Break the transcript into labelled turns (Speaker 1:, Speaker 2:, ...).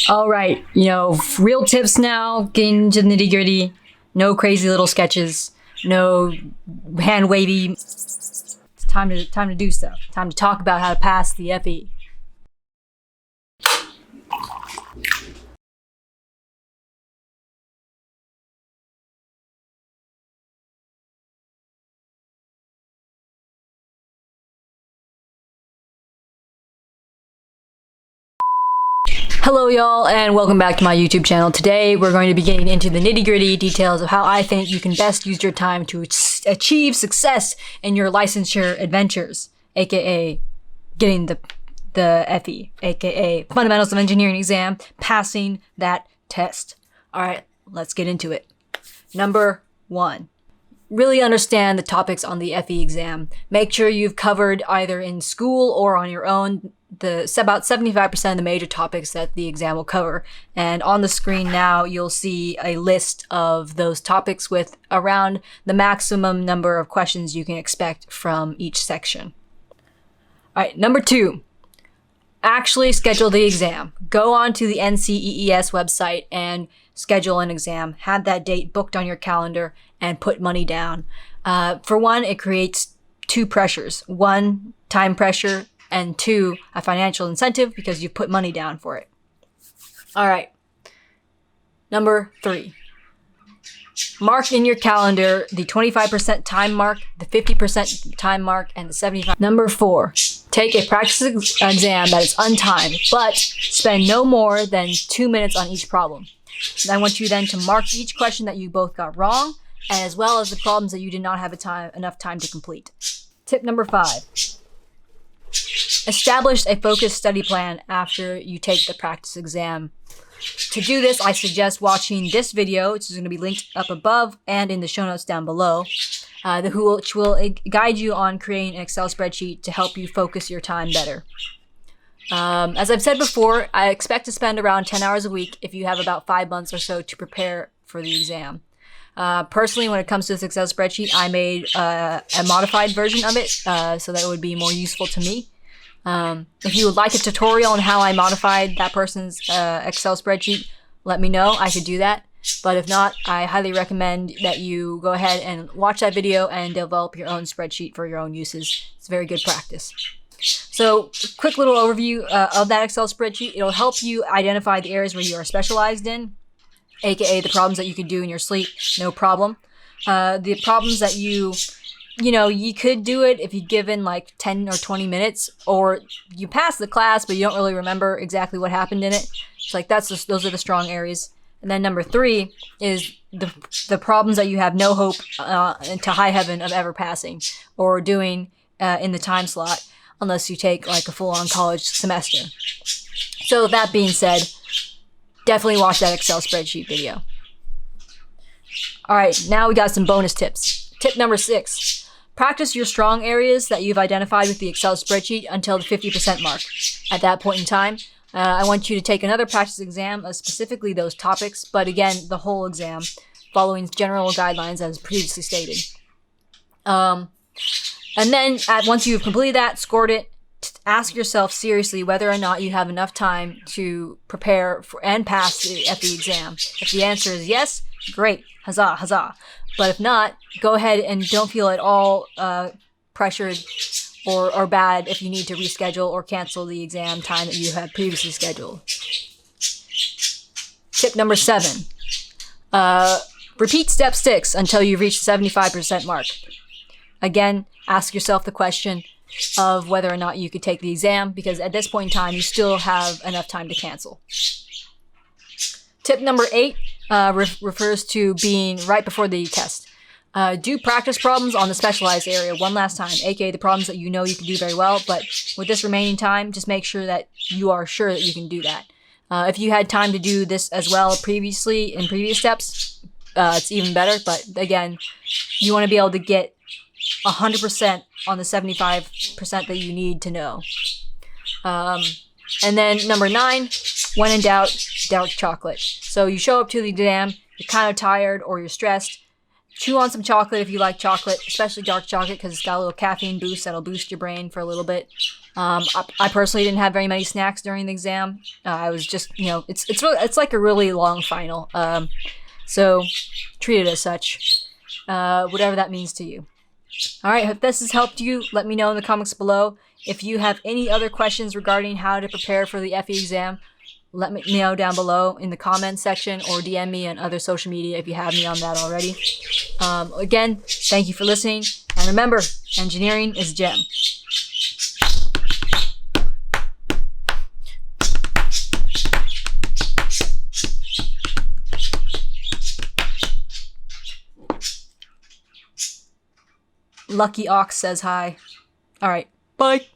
Speaker 1: All right, real tips now, getting into the nitty gritty. No crazy little sketches, no hand wavy. It's time to do stuff. Time to talk about how to pass the FE. Hello y'all, and welcome back to my YouTube channel. Today we're going to be getting into the nitty-gritty details of how I think you can best use your time to achieve success in your licensure adventures, aka getting the FE, aka Fundamentals of Engineering exam, passing that test. Alright, let's get into it. Number 1. Really understand the topics on the FE exam. Make sure you've covered either in school or on your own about 75% of the major topics that the exam will cover. And on the screen now, you'll see a list of those topics with around the maximum number of questions you can expect from each section. All right, number 2. Actually schedule the exam. Go on to the NCEES website and schedule an exam. Have that date booked on your calendar and put money down. For one, it creates 2 pressures. 1, time pressure, and 2, a financial incentive because you put money down for it. All right. Number 3. Mark in your calendar the 25% time mark, the 50% time mark, and the 75%. Number 4. Take a practice exam that is untimed, but spend no more than 2 minutes on each problem. And I want you then to mark each question that you both got wrong, as well as the problems that you did not have enough time to complete. Tip number 5. Establish a focused study plan after you take the practice exam. To do this, I suggest watching this video, which is going to be linked up above and in the show notes down below, which will guide you on creating an Excel spreadsheet to help you focus your time better. As I've said before, I expect to spend around 10 hours a week if you have about 5 months or so to prepare for the exam. Personally, when it comes to this Excel spreadsheet, I made a modified version of it so that it would be more useful to me. If you would like a tutorial on how I modified that person's Excel spreadsheet, let me know. I could do that. But if not, I highly recommend that you go ahead and watch that video and develop your own spreadsheet for your own uses. It's very good practice. So, quick little overview of that Excel spreadsheet. It'll help you identify the areas where you are specialized in, aka the problems that you could do in your sleep, no problem. The problems that you could do it if you're given like 10 or 20 minutes, or you pass the class but you don't really remember exactly what happened in it. It's like those are the strong areas. And then number 3 is the problems that you have no hope to high heaven of ever passing or doing in the time slot, unless you take like a full-on college semester. So that being said, definitely watch that Excel spreadsheet video. All right, now we got some bonus tips. Tip number 6. Practice your strong areas that you've identified with the Excel spreadsheet until the 50% mark. At that point in time, I want you to take another practice exam of specifically those topics, but again, the whole exam, following general guidelines as previously stated. And then, once you've completed that, scored it, ask yourself seriously whether or not you have enough time to prepare for and pass the FE exam. If the answer is yes, great, huzzah, huzzah. But if not, go ahead and don't feel at all pressured or bad if you need to reschedule or cancel the exam time that you had previously scheduled. Tip number 7. Repeat step 6 until you reach the 75% mark. Again, ask yourself the question of whether or not you could take the exam, because at this point in time, you still have enough time to cancel. Tip number 8 refers to being right before the test. Do practice problems on the specialized area one last time, aka the problems that you know you can do very well, but with this remaining time, just make sure that you are sure that you can do that. If you had time to do this as well previously in previous steps, it's even better, but again, you want to be able to get 100% on the 75% that you need to know. And then number 9, when in doubt, dark chocolate. So you show up to the exam, you're kind of tired or you're stressed. Chew on some chocolate if you like chocolate, especially dark chocolate, because it's got a little caffeine boost that'll boost your brain for a little bit. I personally didn't have very many snacks during the exam. I was just, you know, it's like a really long final. So treat it as such, whatever that means to you. All right, if this has helped you, let me know in the comments below. If you have any other questions regarding how to prepare for the FE exam, let me know down below in the comments section or DM me on other social media if you have me on that already. Again, thank you for listening. And remember, engineering is a gem. Lucky Ox says hi. All right, bye.